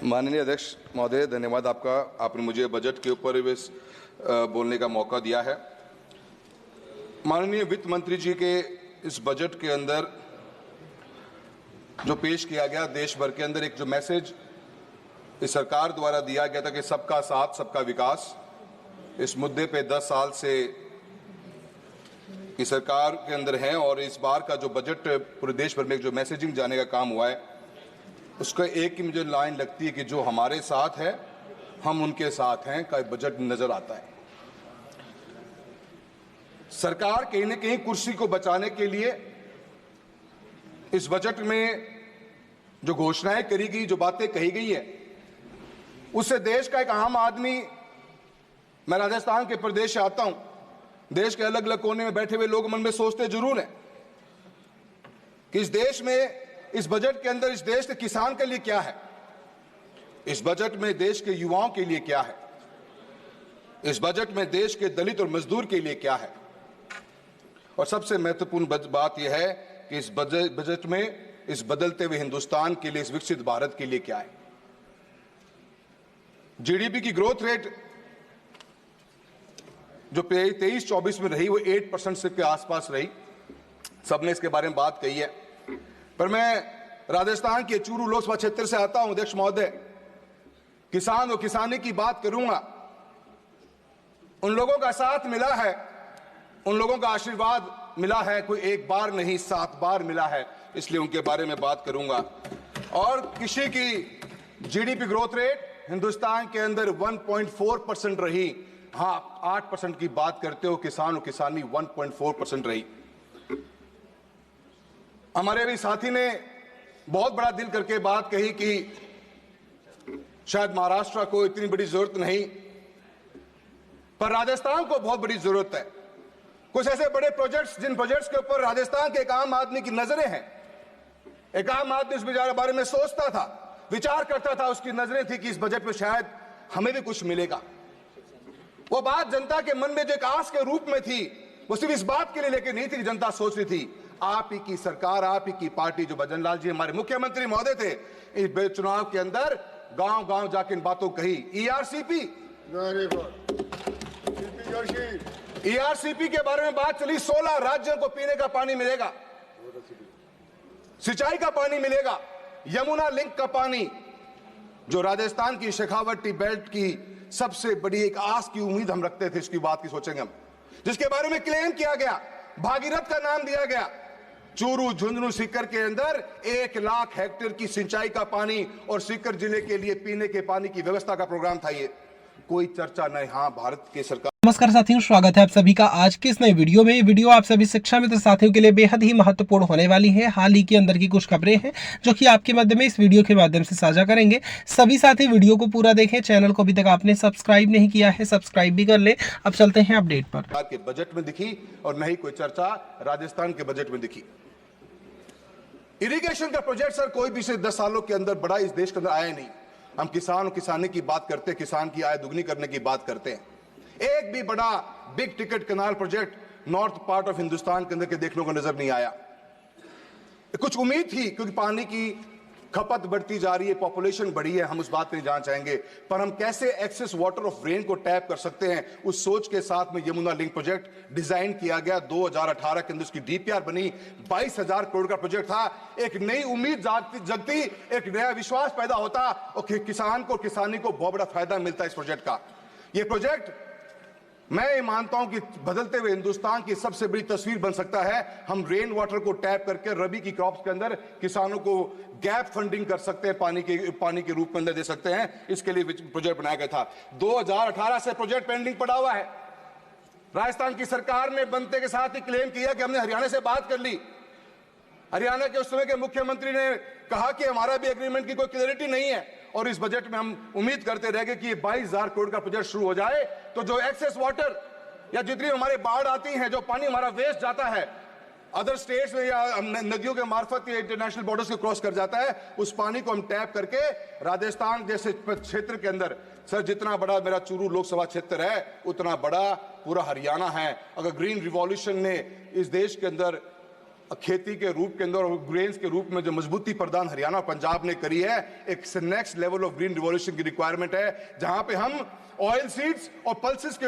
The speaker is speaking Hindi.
माननीय अध्यक्ष महोदय, धन्यवाद आपका। आपने मुझे बजट के ऊपर बोलने का मौका दिया है। माननीय वित्त मंत्री जी के इस बजट के अंदर जो पेश किया गया, देश भर के अंदर एक जो मैसेज इस सरकार द्वारा दिया गया था कि सबका साथ सबका विकास, इस मुद्दे पे 10 साल से इस सरकार के अंदर है और इस बार का जो बजट पूरे देश भर में जो मैसेजिंग जाने का काम हुआ है, उसका एक ही मुझे लाइन लगती है कि जो हमारे साथ है हम उनके साथ हैं का बजट नजर आता है। सरकार कहीं न कहीं कुर्सी को बचाने के लिए इस बजट में जो घोषणाएं करी गई, जो बातें कही गई है, उससे देश का एक आम आदमी, मैं राजस्थान के प्रदेश से आता हूं, देश के अलग अलग कोने में बैठे हुए लोग मन में सोचते जरूर हैं कि इस देश में, इस बजट के अंदर इस देश के किसान के लिए क्या है, इस बजट में देश के युवाओं के लिए क्या है, इस बजट में देश के दलित और मजदूर के लिए क्या है, और सबसे महत्वपूर्ण बात यह है कि इस बजट में इस बदलते हुए हिंदुस्तान के लिए, इस विकसित भारत के लिए क्या है। जीडीपी की ग्रोथ रेट जो 23-24 में रही वो 8% से के आसपास रही, सबने इसके बारे में बात कही है। पर मैं राजस्थान के चूरू लोकसभा क्षेत्र से आता हूं अध्यक्ष महोदय, किसान और किसानी की बात करूंगा। उन लोगों का साथ मिला है, उन लोगों का आशीर्वाद मिला है, कोई एक बार नहीं 7 बार मिला है, इसलिए उनके बारे में बात करूंगा। और कृषि की जीडीपी ग्रोथ रेट हिंदुस्तान के अंदर 1.4% रही। हाँ, 8% की बात करते हो, किसान और किसानी 1.4% रही। हमारे भी साथी ने बहुत बड़ा दिल करके बात कही कि शायद महाराष्ट्र को इतनी बड़ी जरूरत नहीं, पर राजस्थान को बहुत बड़ी जरूरत है। कुछ ऐसे बड़े प्रोजेक्ट्स, जिन प्रोजेक्ट्स के ऊपर राजस्थान के एक आम आदमी की नजरें हैं, एक आम आदमी उस बारे में सोचता था, विचार करता था, उसकी नजरें थी कि इस बजट में शायद हमें भी कुछ मिलेगा। वो बात जनता के मन में जो एक आस के रूप में थी, वो सिर्फ इस बात के लिए लेके नहीं थी कि जनता सोच रही थी आप ही की सरकार, आप ही की पार्टी, जो भजन लाल जी हमारे मुख्यमंत्री महोदय थे, इस चुनाव के अंदर गांव गांव जाके इन बातों कही। ईआरसीपी के बारे में बात चली, 16 राज्यों को पीने का पानी मिलेगा, सिंचाई का पानी मिलेगा, यमुना लिंक का पानी, जो राजस्थान की शेखावटी बेल्ट की सबसे बड़ी एक आस की उम्मीद हम रखते थे, इसकी बात की सोचेंगे हम, जिसके बारे में क्लेम किया गया, भागीरथ का नाम दिया गया। चूरू, झुंझुनू, सीकर के अंदर 1 लाख हेक्टेयर की सिंचाई का पानी और सीकर जिले के लिए पीने के पानी की व्यवस्था का प्रोग्राम था। ये कोई चर्चा नहीं। हाँ, भारत की सरकार। नमस्कार साथियों, स्वागत है आप सभी का आज के इस नए वीडियो में। वीडियो आप सभी शिक्षा मित्र साथियों के लिए बेहद ही महत्वपूर्ण होने वाली है। हाल ही के अंदर की कुछ खबरें हैं जो कि आपके माध्यम में इस वीडियो के माध्यम से साझा करेंगे। सभी साथी वीडियो को पूरा देखें। चैनल को अभी तक आपने सब्सक्राइब नहीं किया है, सब्सक्राइब भी कर ले। अब चलते हैं अपडेट पर। के बजट में दिखी और नहीं कोई चर्चा राजस्थान के बजट में दिखी। इरिगेशन का प्रोजेक्ट सर कोई भी 10 सालों के अंदर बड़ा इस देश के अंदर आया नहीं। हम किसान और किसानी की बात करते हैं, किसान की आय दुगनी करने की बात करते हैं। एक भी बड़ा big ticket canal project north part of Hindustan के अंदर के देखने को नजर नहीं आया। कुछ उम्मीद थी क्योंकि पानी की खपत बढ़ती जा रही है, पॉपुलेशन बढ़ी है, हम उस बात पे जानना चाहेंगे, पर हम कैसे एक्सेस वाटर ऑफ रेन को टैप कर सकते हैं, उस सोच के साथ में यमुना लिंक प्रोजेक्ट डिजाइन किया गया। 2018 के अंदर उसकी डीपीआर बनी, 22,000 करोड़ का प्रोजेक्ट था। एक नई उम्मीद जगती, एक नया विश्वास पैदा होता और किसान को, किसानी को बहुत बड़ा फायदा मिलता इस प्रोजेक्ट का। यह प्रोजेक्ट मैं मानता हूं कि बदलते हुए हिंदुस्तान की सबसे बड़ी तस्वीर बन सकता है। हम रेन वाटर को टैप करके रबी की क्रॉप्स के अंदर किसानों को गैप फंडिंग कर सकते हैं, पानी के रूप में अंदर दे सकते हैं। इसके लिए प्रोजेक्ट बनाया गया था। 2018 से प्रोजेक्ट पेंडिंग पड़ा हुआ है। राजस्थान की सरकार ने बनते के साथ ही क्लेम किया कि हमने हरियाणा से बात कर ली। हरियाणा के उस समय के मुख्यमंत्री ने कहा कि हमारा भी एग्रीमेंट की कोई क्लैरिटी नहीं है, और इस बजट में हम उम्मीद करते रह गए कि ये 22,000 करोड़ का प्रोजेक्ट शुरू हो जाए तो जो एक्सेस वाटर या जितनी हमारे बाढ़ आती हैं, जो पानी हमारा वेस्ट जाता है अदर स्टेट्स में या नदियों के मार्फत या इंटरनेशनल बॉर्डर्स को क्रॉस कर जाता है, उस पानी को हम टैप करके राजस्थान जैसे क्षेत्र के अंदर, सर जितना बड़ा मेरा चूरू लोकसभा क्षेत्र है उतना बड़ा पूरा हरियाणा है। अगर ग्रीन रिवॉल्यूशन ने इस देश के अंदर खेती के रूप के अंदर और ग्रेन्स के रूप में जो मजबूती प्रदान हरियाणा और पंजाब ने करी है, एक next level of green revolution की रिक्वायरमेंट है, जहां पे हम ऑयल सीड्स और पल्सेस के